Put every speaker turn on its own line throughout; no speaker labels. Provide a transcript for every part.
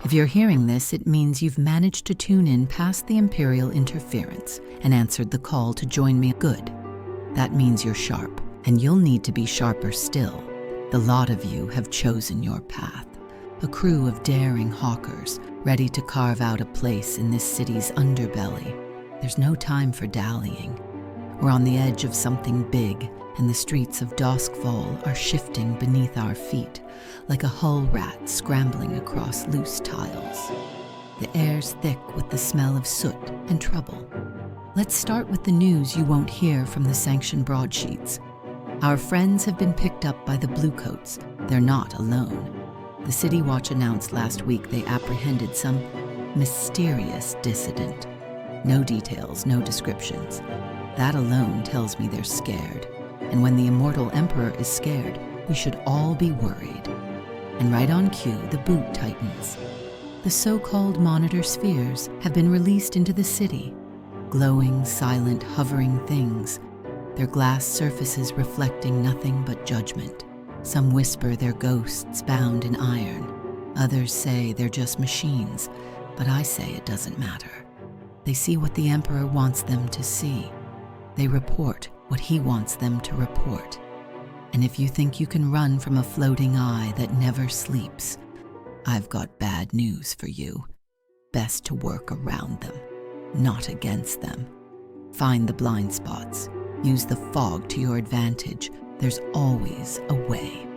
If you're hearing this, it means you've managed to tune in past the Imperial interference and answered the call to join me. Good. That means you're sharp, and you'll need to be sharper still. The lot of you have chosen your path. A crew of daring hawkers, ready to carve out a place in this city's underbelly. There's no time for dallying. We're on the edge of something big, and the streets of Doskvol are shifting beneath our feet, like a hull rat scrambling across loose tiles. The air's thick with the smell of soot and trouble. Let's start with the news you won't hear from the sanctioned broadsheets. Our friends have been picked up by the Bluecoats. They're not alone. The City Watch announced last week they apprehended some mysterious dissident. No details, no descriptions. That alone tells me they're scared. And when the immortal emperor is scared, we should all be worried. And right on cue, the boot tightens. The so-called monitor spheres have been released into the city. Glowing, silent, hovering things. Their glass surfaces reflecting nothing but judgment. Some whisper they're ghosts bound in iron. Others say they're just machines, but I say it doesn't matter. They see what the emperor wants them to see. They report what he wants them to report. And if you think you can run from a floating eye that never sleeps, I've got bad news for you. Best to work around them, not against them. Find the blind spots. Use the fog to your advantage. There's always a way.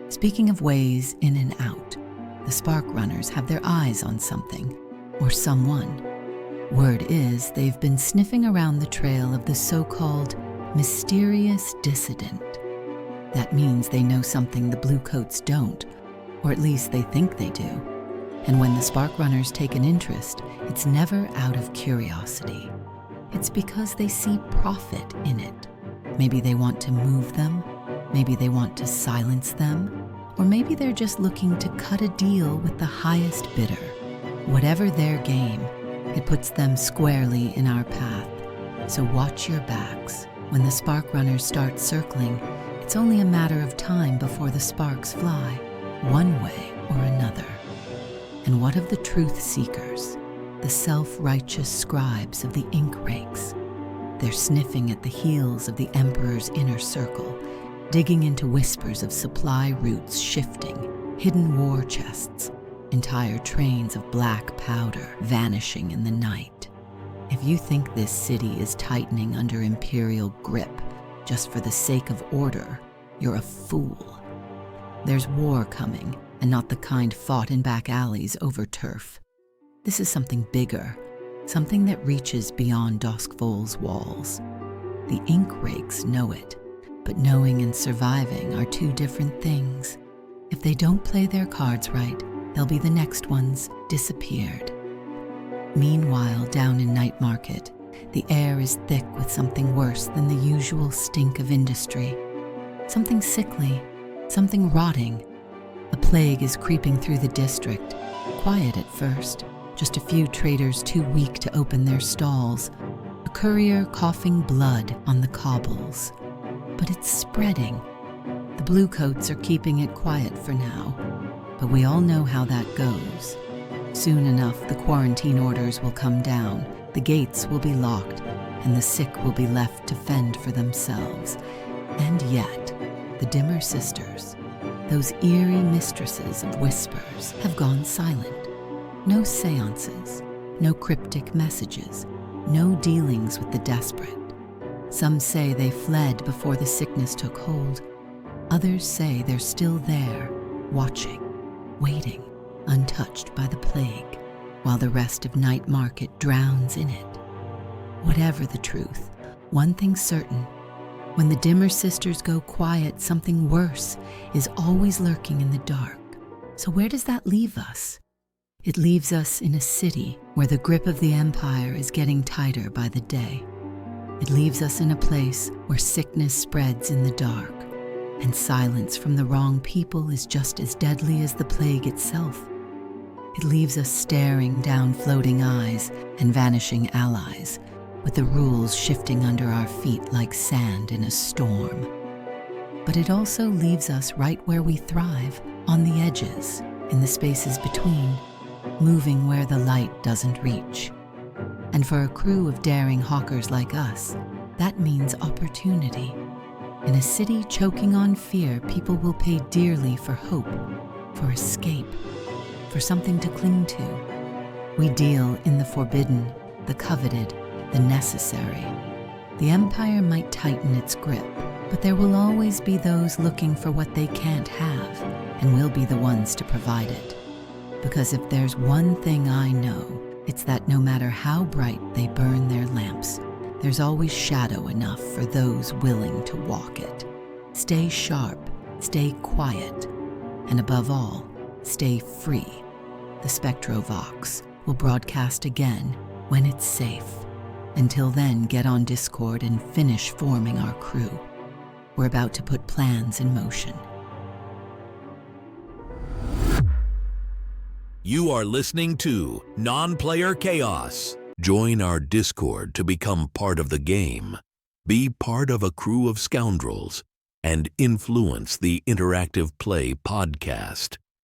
Speaking of ways in and out, the Spark Runners have their eyes on something, or someone. Word is they've been sniffing around the trail of the so-called mysterious dissident. That means they know something the Bluecoats don't, or at least they think they do. And when the Spark Runners take an interest, it's never out of curiosity. It's because they see profit in it. Maybe they want to move them, maybe they want to silence them, or maybe they're just looking to cut a deal with the highest bidder. Whatever their game, it puts them squarely in our path. So watch your backs. When the Spark Runners start circling, it's only a matter of time before the sparks fly, one way or another. And what of the truth seekers, the self-righteous scribes of the ink rakes? They're sniffing at the heels of the Emperor's inner circle, digging into whispers of supply routes shifting, hidden war chests, entire trains of black powder vanishing in the night. If you think this city is tightening under Imperial grip just for the sake of order, you're a fool. There's war coming, and not the kind fought in back alleys over turf. This is something bigger, something that reaches beyond Doskvol's walls. The ink rakes know it, but knowing and surviving are two different things. If they don't play their cards right, they'll be the next ones disappeared. Meanwhile, down in Night Market, the air is thick with something worse than the usual stink of industry. Something sickly, something rotting. A plague is creeping through the district, quiet at first, just a few traders too weak to open their stalls, a courier coughing blood on the cobbles. But it's spreading. The Bluecoats are keeping it quiet for now, but we all know how that goes. Soon enough, the quarantine orders will come down, the gates will be locked, and the sick will be left to fend for themselves. And yet, the Dimmer Sisters, those eerie mistresses of whispers, have gone silent. No seances, no cryptic messages, no dealings with the desperate. Some say they fled before the sickness took hold. Others say they're still there, watching, waiting, untouched by the plague, while the rest of Night Market drowns in it. Whatever the truth, one thing's certain. When the Dimmer Sisters go quiet, something worse is always lurking in the dark. So where does that leave us? It leaves us in a city where the grip of the Empire is getting tighter by the day. It leaves us in a place where sickness spreads in the dark, and silence from the wrong people is just as deadly as the plague itself. It leaves us staring down floating eyes and vanishing allies, with the rules shifting under our feet like sand in a storm. But it also leaves us right where we thrive, on the edges, in the spaces between, moving where the light doesn't reach. And for a crew of daring hawkers like us, that means opportunity. In a city choking on fear, people will pay dearly for hope, for escape, for something to cling to. We deal in the forbidden, the coveted, the necessary. The Empire might tighten its grip, but there will always be those looking for what they can't have, and we'll be the ones to provide it. Because if there's one thing I know, it's that no matter how bright they burn their lamps, there's always shadow enough for those willing to walk it. Stay sharp, stay quiet, and above all, stay free. The Spectrovox will broadcast again when it's safe. Until then, get on Discord and finish forming our crew. We're about to put plans in motion.
You are listening to NonPlayer Chaos. Join our Discord to become part of the game. Be part of a crew of scoundrels and influence the Interactive Play podcast.